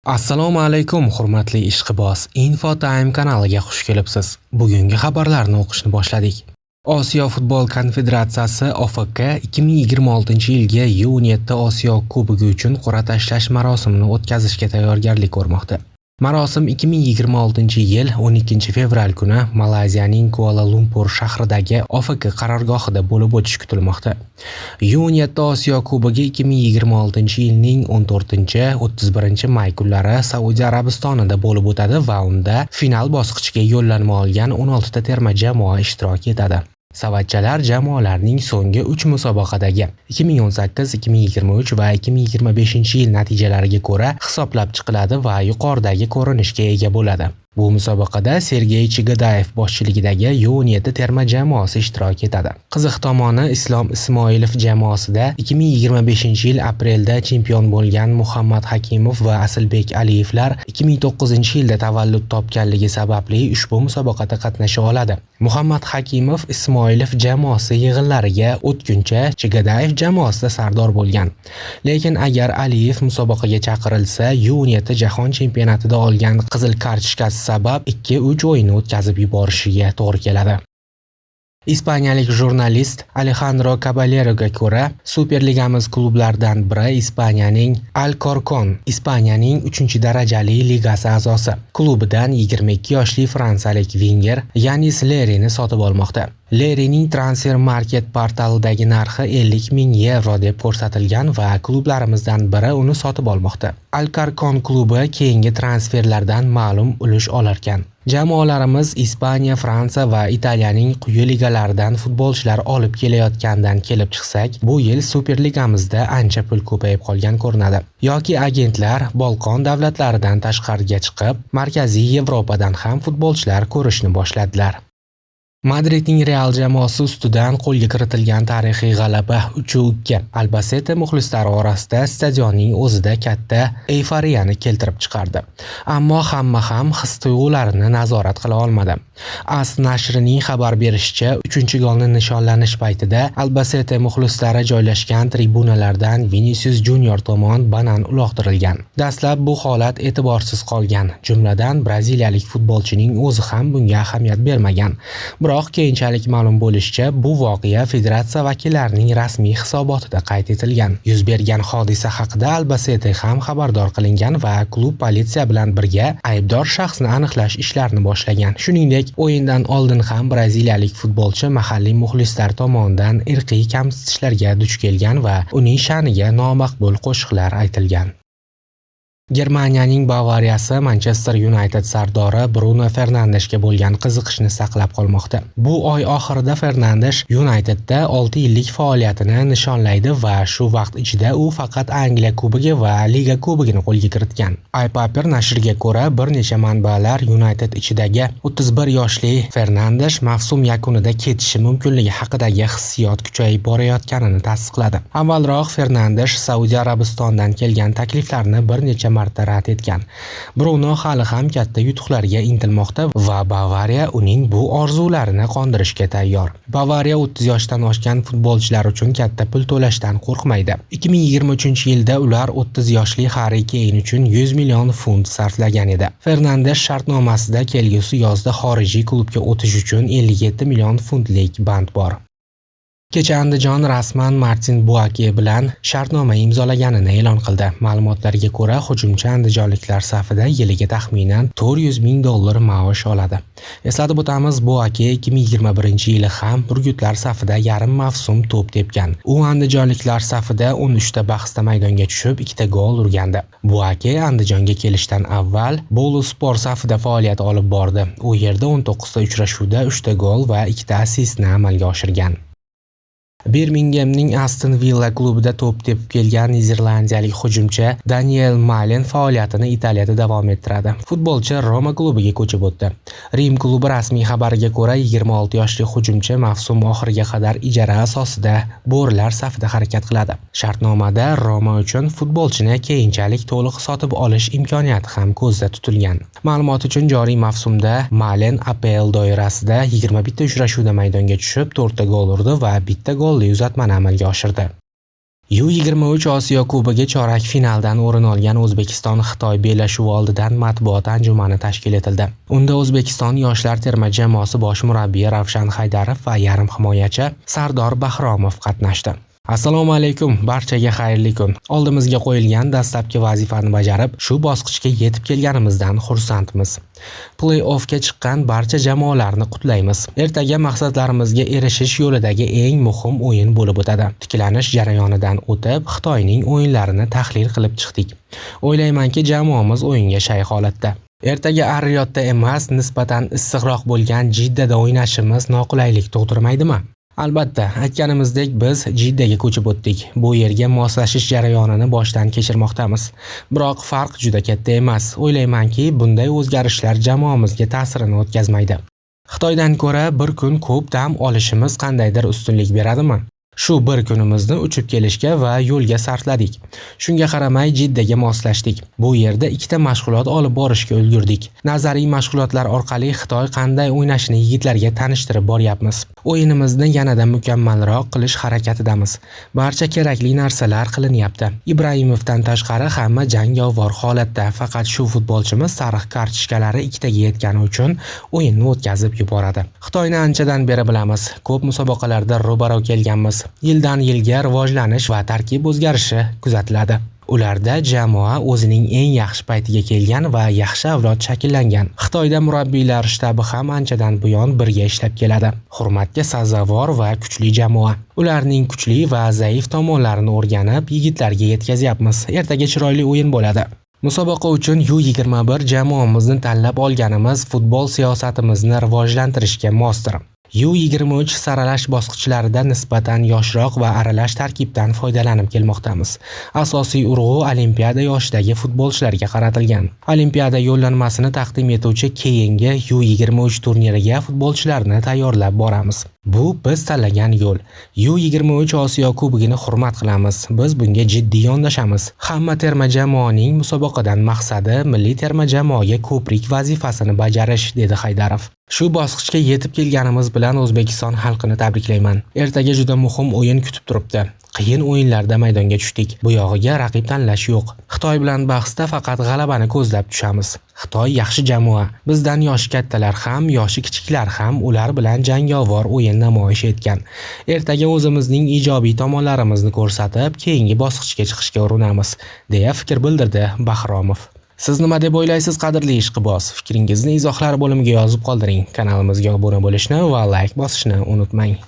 Assalomu alaykum, hurmatli ishqiboz. Infotime kanaliga xush kelibsiz. Bugungi xabarlarni o'qishni boshladik. Osiyo futbol konfederatsiyasi OFK 2026-yilga U17 Osiyo Kubogi uchun qur'a tashlash marosimini o'tkazishga tayyorgarlik ko'rmoqda. Marosim 2026-yil 12 fevral kuni Malayziyaning Kuala Lumpur shahridagi OFK qarorgohida bo'lib o'tishi kutilmoqda. U17 Osiyo Kubogi 2026-yilning 14-31 may kunlari Saudiya Arabistonida bo'lib o'tadi va unda final bosqichiga yo'llanma olgan 16 ta terma jamoa ishtirok etadi. Savatchalar jamoalarning so'nggi 3 musobaqadagi 2018, 2023 va 2025-yil natijalariga ko'ra hisoblab chiqiladi va yuqoridagi ko'rinishga ega bo'ladi. Bu musobaqada Sergey Chigadayev boshchiligidagi U17 terma jamoasi ishtirok etadi. Qiziq tomoni, Islom Ismoilov jamoasida 2025-yil aprelda chempion bo'lgan Muhammad Hakimov va Asilbek Aliyevlar 2009-yilda tavallud topganligi sababli ushbu musobaqada qatnasha oladi. Muhammad Hakimov Ismoilov jamoasi yig'inlariga o'tguncha Chigadayev jamoasida sardor bo'lgan. Lekin agar Aliyev musobaqaga chaqirilsa, U17 jahon chempionatida olgan qizil kartochkasi sabab 2-3 o'yinni o'tkazib yuborishiga to'g'ri keladi. Ispaniyalik jurnalist Alejandro Caballeroga ko'ra, Superligamiz klublaridan biri Ispaniyaning Alcorcon, Ispaniyaning 3-darajali ligasi a'zosi. Klubidan 22 yoshli fransiyalik vinger Yanis Lerini sotib olmoqda. Lerining transfer market portalidagi narxi 50 ming yevro deb ko'rsatilgan va klublarimizdan biri uni sotib olmoqda. Alcorcon klubi keyingi transferlardan ma'lum ulush olarkan. Jamoalarimiz Ispaniya, Fransiya va Italiyaning quyi ligalaridan futbolchilar olib kelayotgandan kelib chiqsak, bu yil Superligamizda ancha pul ko'payib qolgan ko'rinadi. Yoki agentlar Bolqon davlatlaridan tashqariga chiqib, Markaziy Yevropadan ham futbolchilar ko'rishni boshladilar. Madridning Real jamoasi ustidan qo'lga kiritilgan tarixiy g'alaba 3-2 Albacete muxlislari orasida stadionning o'zida katta eyforiyani keltirib chiqardi. Ammo hamma ham his-tuyg'ularini nazorat qila olmadi. AS nashrining xabar berishicha, 3-golni nishonlanish paytida Albacete muxlislari joylashgan tribunalardan Vinicius Junior tomon banan uloqtirilgan. Dastlab bu holat e'tiborsiz qolgan, jumladan braziliyalik futbolchining o'zi ham bunga ahamiyat bermagan. Biroq keyinchalik ma'lum bo'lishicha, bu voqea federatsiya vakillarining rasmiy hisobotida qayd etilgan. Yuz bergan hodisa haqida Albacete ham xabardor qilingan va klub politsiya bilan birga aybdor shaxsni aniqlash ishlarini boshlagan. Shuningdek, o'yindan oldin ham braziliyalik futbolchi mahalliy muxlislar tomonidan irqiy kamsitishlarga duch kelgan va uning sha'niga nomaqbul qo'shiqlar aytilgan. Germaniyaning Bavariyasi Manchester United sardori Bruno Fernandeshga bo'lgan qiziqishni saqlab qolmoqda. Bu oy oxirida Fernandesh Unitedda 6 yillik faoliyatini nishonlaydi va shu vaqt ichida u faqat Angliya Kubogi va Liga Kubogini qo'lga kiritgan. iPaper nashriga ko'ra, bir necha manbalar United ichidagi 31 yoshli Fernandesh mavsum yakunida ketishi mumkinligi haqidagi hissiyot kuchayib borayotganini tasdiqladi. Avvalroq Fernandesh Saudiya Arabistondan kelgan takliflarni bir necha marta rad etgan. Bruno hali ham katta yutuqlarga intilmoqda va Bavariya uning bu orzularini qondirishga tayyor. Bavariya 30 yoshdan oshgan futbolchilar uchun katta pul to'lashdan qo'rqmaydi. 2023-yilda ular 30 yoshli Harry Kane uchun 100 million funt sarflagan edi. Fernandesh shartnomasida kelgusi yozda xorijiy klubga o'tish uchun 57 million funtlik band bor. Kecha Andijon rasman Martin Buake bilan shartnoma imzolaganini e'lon qildi. Ma'lumotlarga ko'ra, hujumchi andijonliklar safida yiliga taxminan $400 ming maosh oladi. Eslatib o'tamiz, Buake 2021-yili ham burgutlar safida yarim mavsum to'p tepgan. U andijonliklar safida 13 ta bahsda maydonga tushib, 2 ta gol urgandi. Buake Andijonga kelishdan avval Boluspor safida faoliyat olib bordi. U yerda 19 ta uchrashuvda 3 ta gol va 2 ta assistni amalga oshirgan. Birminghamning Aston Villa klubida to'p tepib kelgan niderlandiyalik hujumchi Daniel Malen faoliyatini Italiyada davom ettiradi. Futbolchi Roma klubiga ko'chib o'tdi. Rim klubi rasmiy xabariga ko'ra, 26 yoshli hujumchi mavsum oxiriga qadar ijara asosida bo'rilar safida harakat qiladi. Shartnomada Roma uchun futbolchini keyinchalik to'liq sotib olish imkoniyati ham ko'zda tutilgan. Ma'lumot uchun, joriy mavsumda Malen APL doirasida 21 ta uchrashuvda maydonga tushib, 4 ta gol urdi va 1 ta golli uzatmani amalga oshirdi. U23 Osiyo Kubogi chorak finaldan o'rin olgan O'zbekiston-Xitoy bellashuvi oldidan matbuot anjumani tashkil etildi. Unda O'zbekiston yoshlar terma jamoasi bosh murabbiyi Ravshan Haydarov va yarim himoyachi Sardor Bahromov qatnashdi. Assalomu alaykum, barchaga xayrli kun. Oldimizga qo'yilgan dastlabki vazifani bajarib, shu bosqichga yetib kelganimizdan xursandmiz. Play-offga chiqqan barcha jamoalarni qutlaymiz. Ertaga maqsadlarimizga erishish yo'lidagi eng muhim o'yin bo'lib o'tadi. Tiklanish jarayonidan o'tib, Xitoyning o'yinlarini tahlil qilib chiqdik. O'ylaymanki, jamoamiz o'yinga shay holatda. Ertaga Ar-Riyodda emas, nisbatan issiqroq bo'lgan Jiddada o'ynashimiz noqulaylik tug'dirmaydimi? Albatta, aytganimizdek biz Jiddaga ko'chib o'tdik. Bu yerga moslashish jarayonini boshdan kechirmoqdamiz. Biroq farq juda katta emas. O'ylaymanki, bunday o'zgarishlar jamoamizga ta'sirini o'tkazmaydi. Xitoydan ko'ra bir kun ko'p dam olishimiz qandaydir ustunlik beradimi? Shu bir kunimizni uchib kelishga va yo'lga sarfladik. Shunga qaramay Jiddaga moslashdik. Bu yerda ikkita mashg'ulot olib borishga ulgurdik. Nazariy mashg'ulotlar orqali Xitoy qanday o'ynashini yigitlarga tanishtirib boryapmiz. O'yinimizni yanada mukammalroq qilish harakatidamiz. Barcha kerakli narsalar qilinyapti. Ibrahimovdan tashqari hamma jangovar holatda, faqat shu futbolchimiz sariq kartochkalari ikkitaga yetgani uchun o'yinni o'tkazib yuboradi. Xitoyni anchadan beri bilamiz. Ko'p musobaqalarda ro'baro kelganmiz. Yildan yilga rivojlanish va tarkib o'zgarishi kuzatiladi. Ularda jamoa o'zining eng yaxshi paytiga kelgan va yaxshi avlod shakllangan. Xitoyda murabbiylar shtabi ham anchadan buyon birga ishlab keladi. Hurmatga sazovor va kuchli jamoa. Ularning kuchli va zaif tomonlarini o'rganib, yigitlarga yetkazyapmiz. Ertaga chiroyli o'yin bo'ladi. Musobaqa uchun U21 jamoamizni tanlab olganimiz futbol siyosatimizni rivojlantirishga mosdir. U23 saralash bosqichlarida nisbatan yoshroq va aralash tarkibdan foydalanib kelmoqdamiz. Asosiy urg'u Olimpiada yoshidagi futbolchilarga qaratilgan. Olimpiada yo'llanmasini taqdim etuvchi keyingi U23 turniriga futbolchilarni tayyorlab boramiz. Bu biz tanlagan yo'l. U23 Osiyo Kubogini hurmat qilamiz. Biz bunga jiddiy yondashamiz. Hamma terma jamoaning musobaqadan maqsadi milliy terma jamoaga ko'prik vazifasini bajarish, dedi Haydarov. Shu bosqichga yetib kelganimiz bilan O'zbekiston xalqini tabriklayman. Ertaga juda muhim o'yin kutib turibdi. Qiyin o'yinlarda maydonga tushdik. Bu yog'iga raqib tanlash yo'q. Xitoy bilan bahsda faqat g'alabani ko'zlab tushamiz. Xitoy yaxshi jamoa. Bizdan yoshi kattalar ham, yoshi kichiklar ham ular bilan jangovar o'yin namoyish etgan. Ertaga o'zimizning ijobiy tomonlarimizni ko'rsatib, keyingi bosqichga chiqishga urinamiz, deya fikr bildirdi Bahromov. Siz nima deb o'ylaysiz, qadrli ishqiboz? Fikringizni izohlar bo'limiga yozib qoldiring. Kanalimizga obuna bo'lishni va like bosishni unutmang.